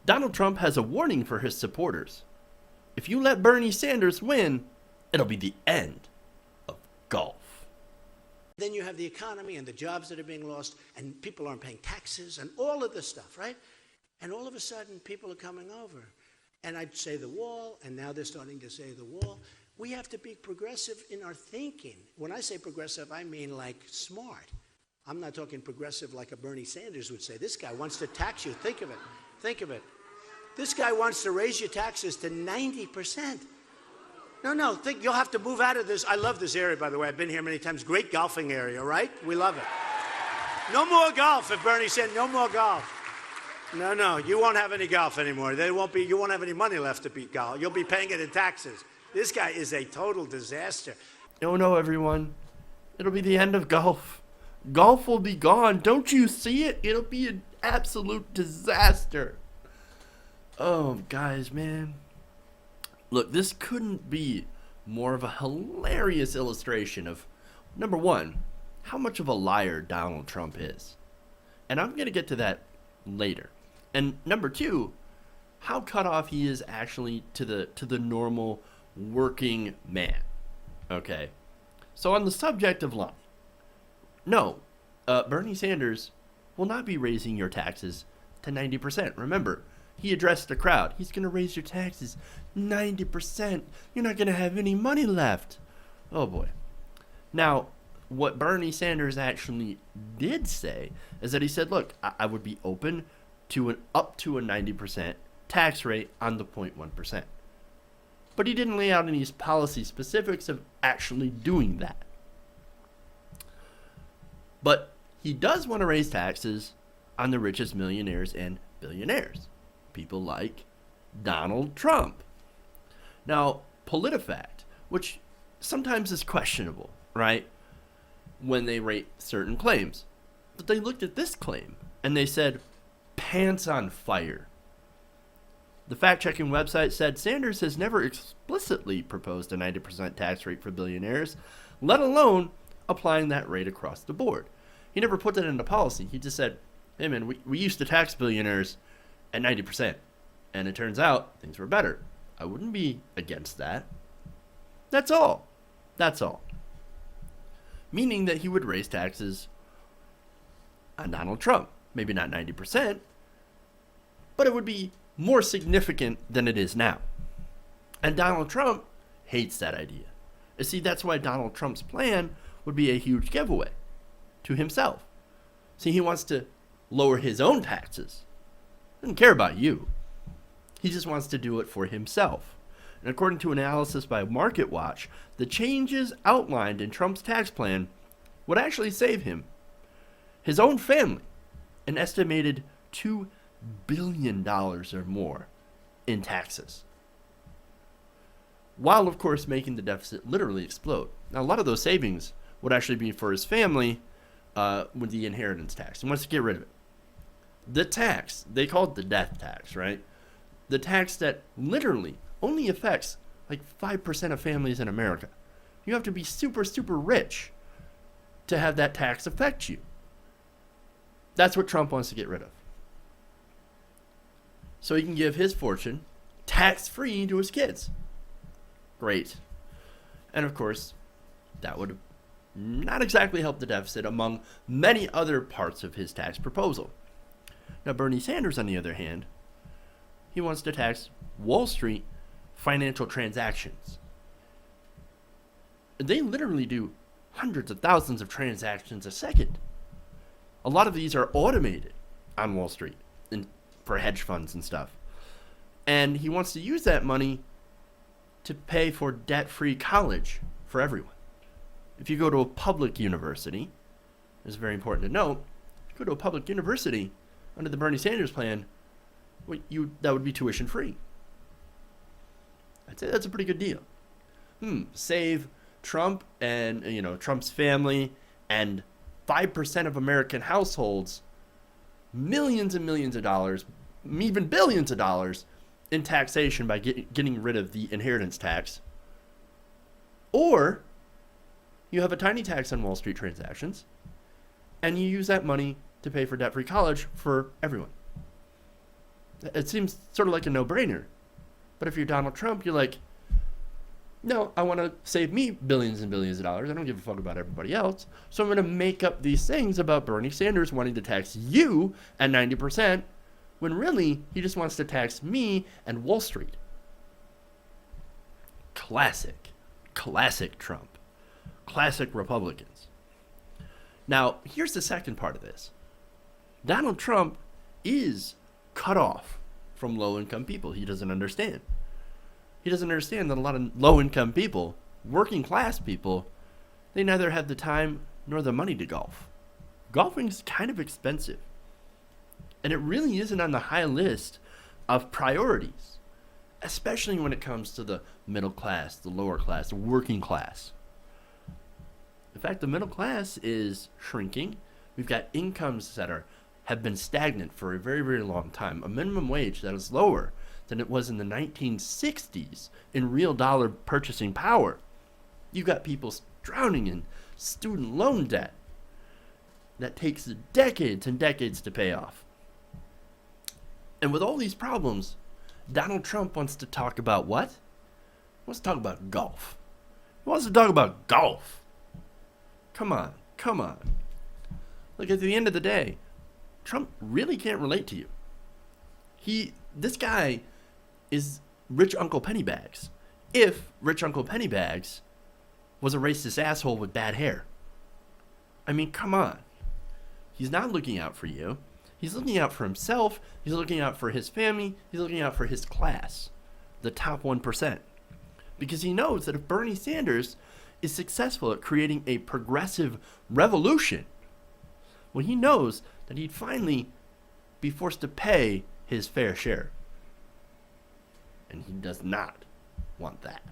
Donald Trump has a warning for his supporters. If you let Bernie Sanders win, it'll be the end of golf. Then you have the economy and the jobs that are being lost, and people aren't paying taxes and all of this stuff, right? And all of a sudden, people are coming over. And I'd say the wall, and now they're starting to say the wall. We have to be progressive in our thinking. When I say progressive, I mean like smart. I'm not talking progressive like a Bernie Sanders would say. This guy wants to tax you. Think of it. Think of it. This guy wants to raise your taxes to 90%. No, think you'll have to move out of this. I love this area, by the way. I've been here many times. Great golfing area, right? We love it. No more golf, if Bernie said no more golf. No, you won't have any golf anymore. You won't have any money left to beat golf. You'll be paying it in taxes. This guy is a total disaster. No, everyone. It'll be the end of golf. Golf will be gone. Don't you see it? It'll be an absolute disaster. Oh, guys, man. Look, this couldn't be more of a hilarious illustration of, number one, how much of a liar Donald Trump is. And I'm going to get to that later. And number two, how cut off he is actually to the normal working man. Okay. So on the subject of lying, no, Bernie Sanders will not be raising your taxes to 90%. Remember, he addressed the crowd. He's going to raise your taxes 90%. You're not going to have any money left. Oh, boy. Now, what Bernie Sanders actually did say is that he said, look, I would be open to up to a 90% tax rate on the 0.1%. But he didn't lay out any policy specifics of actually doing that. But he does want to raise taxes on the richest millionaires and billionaires. People like Donald Trump. Now, PolitiFact, which sometimes is questionable, right, when they rate certain claims. But they looked at this claim and they said, pants on fire. The fact-checking website said Sanders has never explicitly proposed a 90% tax rate for billionaires, let alone applying that rate across the board. He never put that into policy. He just said, hey man, we used to tax billionaires at 90%. And it turns out things were better. I wouldn't be against that. That's all. That's all. Meaning that he would raise taxes on Donald Trump. Maybe not 90%, but it would be more significant than it is now. And Donald Trump hates that idea. You see, that's why Donald Trump's plan would be a huge giveaway to himself. See, he wants to lower his own taxes. Doesn't care about you. He just wants to do it for himself. And according to analysis by MarketWatch, the changes outlined in Trump's tax plan would actually save him, his own family, an estimated $2 billion or more in taxes. While, of course, making the deficit literally explode. Now, a lot of those savings would actually be for his family with the inheritance tax. He wants to get rid of it. The tax, they call it the death tax, right? The tax that literally only affects like 5% of families in America. You have to be super, super rich to have that tax affect you. That's what Trump wants to get rid of. So he can give his fortune tax-free to his kids. Great. And of course, that would not exactly help the deficit among many other parts of his tax proposal. Now, Bernie Sanders, on the other hand, he wants to tax Wall Street financial transactions. They literally do hundreds of thousands of transactions a second. A lot of these are automated on Wall Street for hedge funds and stuff. And he wants to use that money to pay for debt-free college for everyone. If you go to a public university, it's very important to note, if you go to a public university under the Bernie Sanders plan, that would be tuition free. I'd say that's a pretty good deal. Save Trump and Trump's family and 5% of American households millions and millions of dollars, even billions of dollars in taxation by getting rid of the inheritance tax. Or you have a tiny tax on Wall Street transactions and you use that money to pay for debt-free college for everyone. It seems sort of like a no-brainer. But if you're Donald Trump, you're like, no, I want to save me billions and billions of dollars. I don't give a fuck about everybody else. So I'm going to make up these things about Bernie Sanders wanting to tax you at 90%, when really he just wants to tax me and Wall Street. Classic Trump. Classic Republicans. Now, here's the second part of this. Donald Trump is cut off from low-income people. He doesn't understand. He doesn't understand that a lot of low-income people, working class people, they neither have the time nor the money to golf. Golfing is kind of expensive. And it really isn't on the high list of priorities, especially when it comes to the middle class, the lower class, the working class. In fact, the middle class is shrinking. We've got incomes that have been stagnant for a very, very long time. A minimum wage that is lower than it was in the 1960s in real dollar purchasing power. You've got people drowning in student loan debt that takes decades and decades to pay off. And with all these problems, Donald Trump wants to talk about what? He wants to talk about golf. He wants to talk about golf. Come on. Look, at the end of the day, Trump really can't relate to you. This guy is rich Uncle Pennybags. If rich Uncle Pennybags was a racist asshole with bad hair. I mean, come on. He's not looking out for you. He's looking out for himself. He's looking out for his family. He's looking out for his class, the top 1%. Because he knows that if Bernie Sanders is successful at creating a progressive revolution, well, he knows that he'd finally be forced to pay his fair share. And he does not want that.